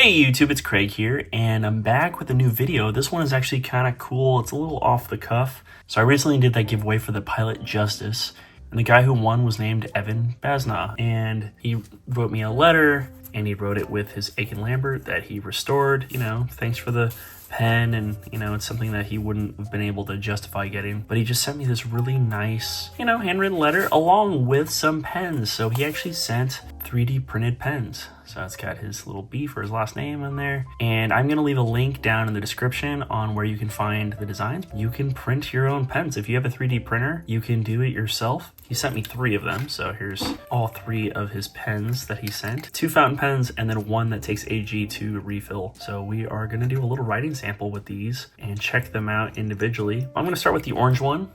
Hey YouTube, it's Craig here, and I'm back with a new video. This one is actually kind of cool. It's a little off the cuff. So I recently did that giveaway for the Pilot Justus, and the guy who won was named Evan Basna. And he wrote me a letter, and he wrote it with his Aiken Lambert that he restored. You know, thanks for the pen, and you know, it's something that he wouldn't have been able to justify getting. But he just sent me this really nice, you know, handwritten letter along with some pens. So he actually sent 3D printed pens. So it's got his little B for his last name in there. And I'm gonna leave a link down in the description on where you can find the designs. You can print your own pens. If you have a 3D printer, you can do it yourself. He sent me 3 of them. So here's all 3 of his pens that he sent. 2 fountain pens and then 1 that takes AG to refill. So we are gonna do a little writing sample with these and check them out individually. I'm gonna start with the orange one.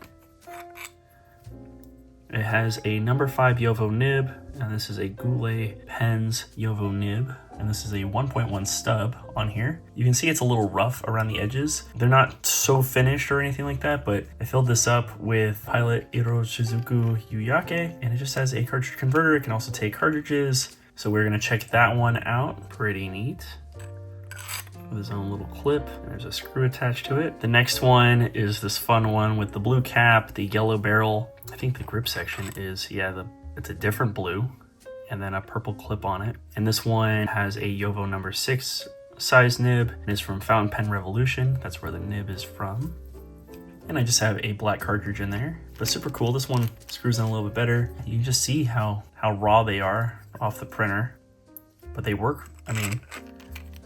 It has a number 5 Yovo nib, and this is a Goulet Pens Yovo nib, and this is a 1.1 stub on here. You can see it's a little rough around the edges. They're not so finished or anything like that, but I filled this up with Pilot Shizuku Yuyake, and it just has a cartridge converter. It can also take cartridges, so we're gonna check that one out. Pretty neat. With his own little clip, and there's a screw attached to it. The next one is this fun one with the blue cap, the yellow barrel. I think the grip section is, it's a different blue, and then a purple clip on it. And this one has a Yovo number 6 size nib, and is from Fountain Pen Revolution. That's where the nib is from. And I just have a black cartridge in there, but super cool. This one screws in a little bit better. You can just see how raw they are off the printer, but they work. I mean,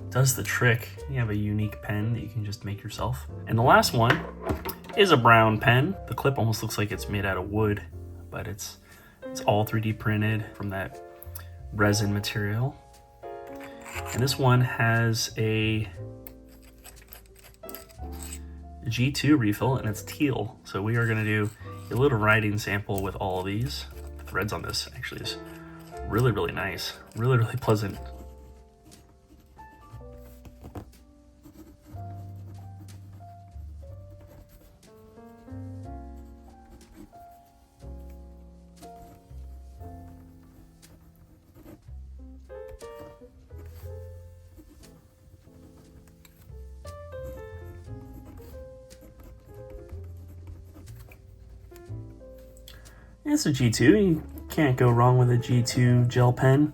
does the trick. You have a unique pen that you can just make yourself. And the last one is a brown pen. The clip almost looks like it's made out of wood, but it's all 3D printed from that resin material. And this one has a G2 refill, and it's teal. So we are gonna do a little writing sample with all of these. The threads on this actually is really, really nice. Really, really pleasant. It's a G2, you can't go wrong with a G2 gel pen.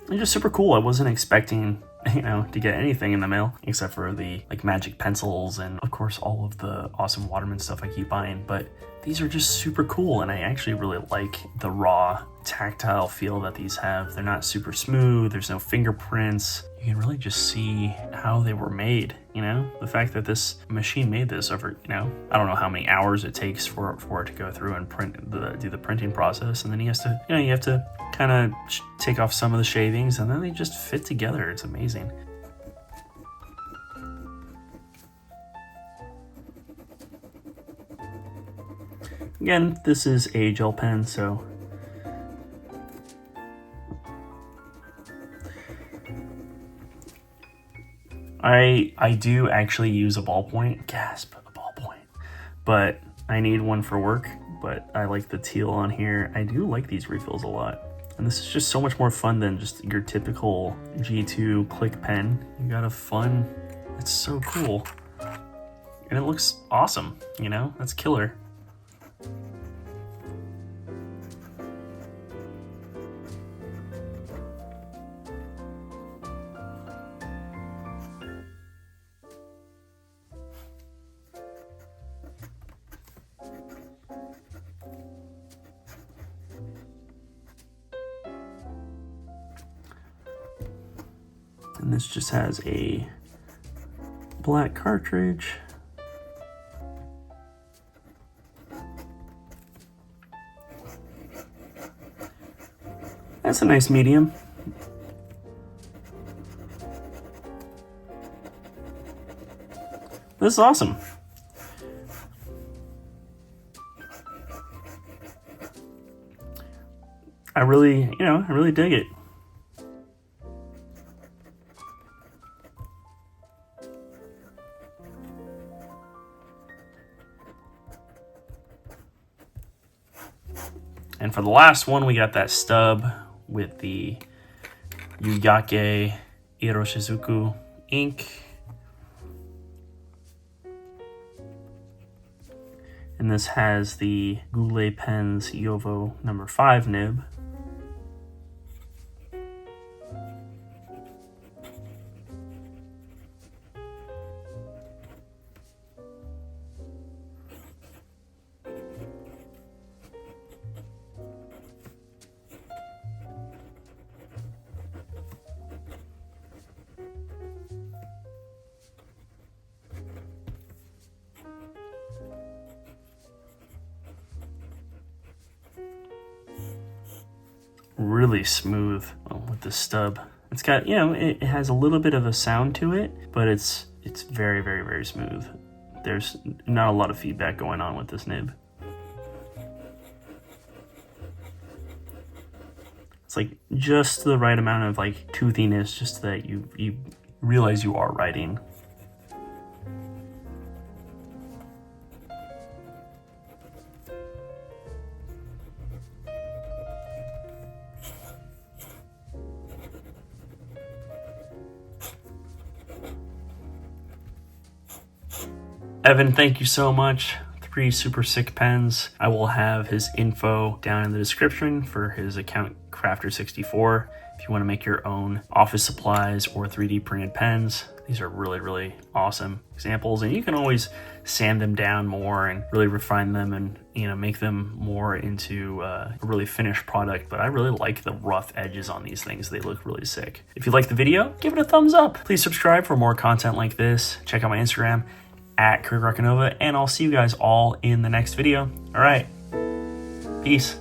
It's just super cool. I wasn't expecting, you know, to get anything in the mail except for the like magic pencils and of course all of the awesome Waterman stuff I keep buying, but these are just super cool, and I actually really like the raw tactile feel that these have. They're not super smooth, there's no fingerprints. You can really just see how they were made, you know? The fact that this machine made this over, you know, I don't know how many hours it takes for it to go through and do the printing process, and then he has to, you know, you have to kind of take off some of the shavings, and then they just fit together. It's amazing. Again, this is a gel pen, so I do actually use a ballpoint. Gasp, a ballpoint. But I need one for work, but I like the teal on here. I do like these refills a lot. And this is just so much more fun than just your typical G2 click pen. You got a fun, it's so cool. And it looks awesome, you know? That's killer. And this just has a black cartridge. That's a nice medium. This is awesome. I really dig it. And for the last one, we got that stub with the Yuyake Iroshizuku ink. And this has the Goulet Pens Yovo number 5 nib. Really smooth with the stub. It's got, you know, it has a little bit of a sound to it, but it's very, very, very smooth. There's not a lot of feedback going on with this nib. It's like just the right amount of like toothiness, just that you realize you are writing. Evan, thank you so much. 3 super sick pens. I will have his info down in the description for his account Crafter64 if you want to make your own office supplies or 3D printed pens. These are really, really awesome examples, and you can always sand them down more and really refine them and, you know, make them more into a really finished product. But I really like the rough edges on these things. They look really sick. If you like the video, give it a thumbs up. Please subscribe for more content like this. Check out my Instagram at Roccanova, and I'll see you guys all in the next video. All right, peace.